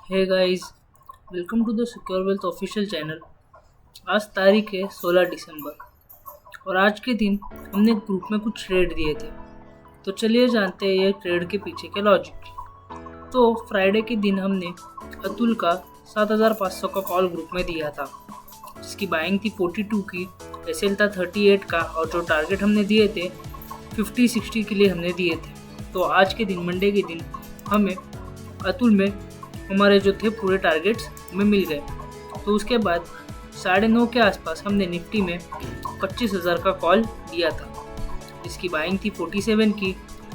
Hey guys, welcome to the secure wealth official channel. आज तारीख है 16 दिसंबर और आज के दिन हमने ग्रुप में कुछ ट्रेड दिए थे। तो चलिए जानते हैं ये ट्रेड के पीछे के लॉजिक। तो फ्राइडे के दिन हमने अतुल का 7500 का कॉल ग्रुप में दिया था, जिसकी बाइंग थी 42 की, एसएल था 38 का और जो टारगेट हमने दिए थे 50-60 के लिए हमने दिए थे। तो आज के दिन मंडे के दिन हमें अतुल में हमारे जो थे पूरे टारगेट्स हमें मिल गए। तो उसके बाद 9:30 के आसपास हमने निफ्टी में 25,000 का कॉल दिया था, इसकी बाइंग थी 47 की,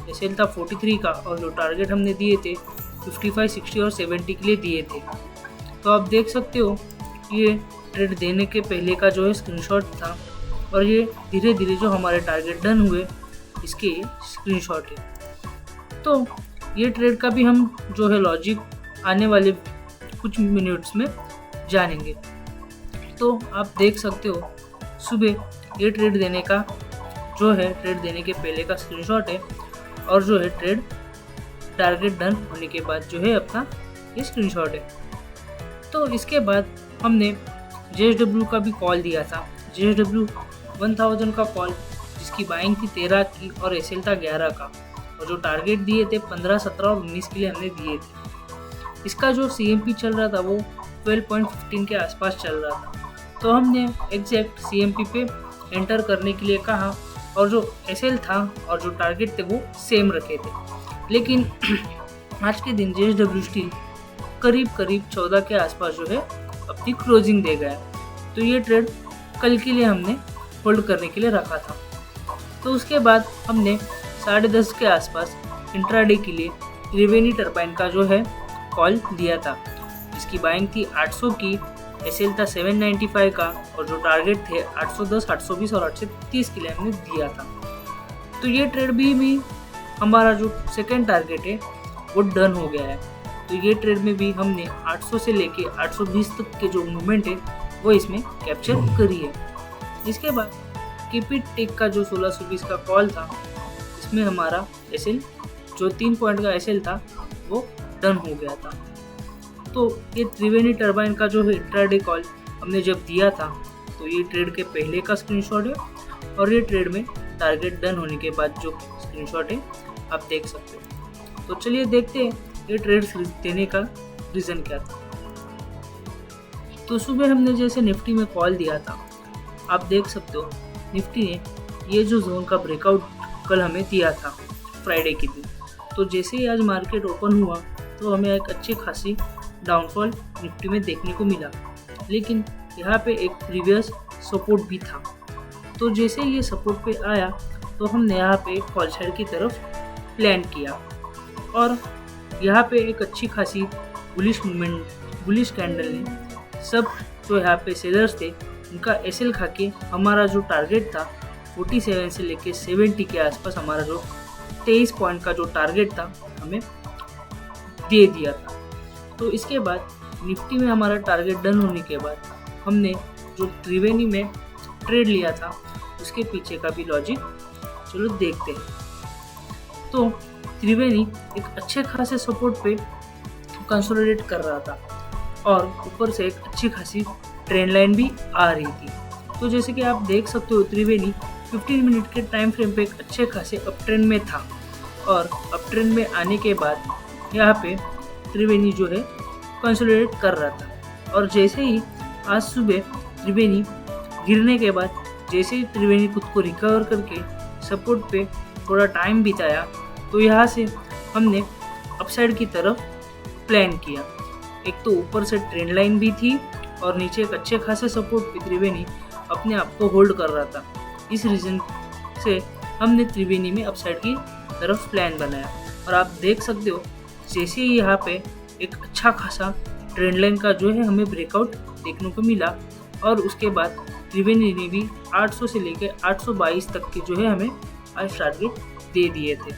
एसएल था 43 का और जो टारगेट हमने दिए थे 55, 60 और 70 के लिए दिए थे। तो आप देख सकते हो ये ट्रेड देने के पहले का जो है स्क्रीनशॉट था और ये धीरे धीरे जो हमारे टारगेट डन हुए इसके स्क्रीनशॉट है। तो ये ट्रेड का भी हम जो है लॉजिक आने वाले कुछ मिनट्स में जानेंगे। तो आप देख सकते हो सुबह ये ट्रेड देने का जो है ट्रेड देने के पहले का स्क्रीनशॉट है और जो है ट्रेड टारगेट डन होने के बाद जो है अपना ये स्क्रीनशॉट है। तो इसके बाद हमने JSW का भी कॉल दिया था, JSW 1000 का कॉल, जिसकी बाइंग थी 13 की और एसएल था 11 का और जो टारगेट दिए थे 15, 17 और 19 के लिए हमने दिए थे। इसका जो CMP चल रहा था वो 12.15 के आसपास चल रहा था। तो हमने एग्जैक्ट CMP पे एंटर करने के लिए कहा और जो एसएल था और जो टारगेट थे वो सेम रखे थे। लेकिन आज के दिन JSW स्टील करीब 14 के आसपास जो है अपनी क्लोजिंग दे गया। तो ये ट्रेड कल के लिए हमने होल्ड करने के लिए रखा था। तो उसके बाद हमने 10:30 के आसपास इंट्राडे के लिए त्रिवेणी टरबाइन का जो है कॉल दिया था, इसकी बाइंग थी 800 की, एसएल था 795 का और जो टारगेट थे 810, 820 और 830 के लिए हमने दिया था। तो ये ट्रेड भी हमारा जो सेकेंड टारगेट है वो डन हो गया है। तो ये ट्रेड में भी हमने 800 से लेके 820 तक के जो मूवमेंट है वो इसमें कैप्चर करी है। इसके बाद कीपिट टेक का जो 1620 का कॉल था, इसमें हमारा एसएल जो 3 पॉइंट का एसएल था वो डन हो गया था। तो ये त्रिवेणी टरबाइन का जो है इंट्राडे कॉल हमने जब दिया था तो ये ट्रेड के पहले का स्क्रीनशॉट है और ये ट्रेड में टारगेट डन होने के बाद जो स्क्रीनशॉट है आप देख सकते हो। तो चलिए देखते हैं ये ट्रेड देने का रीज़न क्या था। तो सुबह हमने जैसे निफ्टी में कॉल दिया था, आप देख सकते हो निफ्टी ने ये जो जोन का ब्रेकआउट कल हमें दिया था फ्राइडे के दिन। तो जैसे ही आज मार्केट ओपन हुआ तो हमें एक अच्छी खासी डाउनफॉल निफ्टी में देखने को मिला, लेकिन यहाँ पे एक प्रीवियस सपोर्ट भी था। तो जैसे ये सपोर्ट पे आया तो हमने यहाँ पे कॉल साइड की तरफ प्लान किया और यहाँ पे एक अच्छी खासी बुलिश मूवमेंट, बुलिश कैंडल ने सब जो यहाँ पे सेलर्स थे उनका एसएल खा के हमारा जो टारगेट था 47 से लेके 70 के आसपास हमारा जो 23 पॉइंट का जो टारगेट था हमें दे दिया था। तो इसके बाद निफ्टी में हमारा टारगेट डन होने के बाद हमने जो त्रिवेणी में ट्रेड लिया था उसके पीछे का भी लॉजिक चलो देखते हैं। तो त्रिवेणी एक अच्छे खासे सपोर्ट पे कंसोलिडेट कर रहा था और ऊपर से एक अच्छी खासी ट्रेंड लाइन भी आ रही थी। तो जैसे कि आप देख सकते हो त्रिवेणी 15 मिनट के टाइम फ्रेम पे एक अच्छे खासे अप ट्रेंड में था और अप ट्रेंड में आने के बाद यहाँ पे त्रिवेणी जो है कंसोलिडेट कर रहा था। और जैसे ही आज सुबह त्रिवेणी गिरने के बाद जैसे ही त्रिवेणी खुद को रिकवर करके सपोर्ट पे थोड़ा टाइम बिताया तो यहाँ से हमने अपसाइड की तरफ प्लान किया। एक तो ऊपर से ट्रेंड लाइन भी थी और नीचे एक अच्छे खासे सपोर्ट पे त्रिवेणी अपने आप को होल्ड कर रहा था। इस रीज़न से हमने त्रिवेणी में अपसाइड की तरफ प्लान बनाया और आप देख सकते हो जैसे ही यहाँ पे एक अच्छा खासा ट्रेंड लाइन का जो है हमें ब्रेकआउट देखने को मिला और उसके बाद त्रिवेणी ने भी 800 से लेकर 822 तक के जो है हमें आज टारगेट दे दिए थे।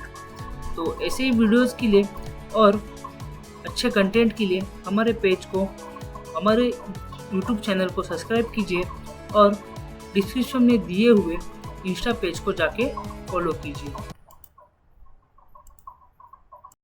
तो ऐसे ही वीडियोस के लिए और अच्छे कंटेंट के लिए हमारे पेज को, हमारे YouTube चैनल को सब्सक्राइब कीजिए और डिस्क्रिप्शन में दिए हुए इंस्टा पेज को जाके फॉलो कीजिए।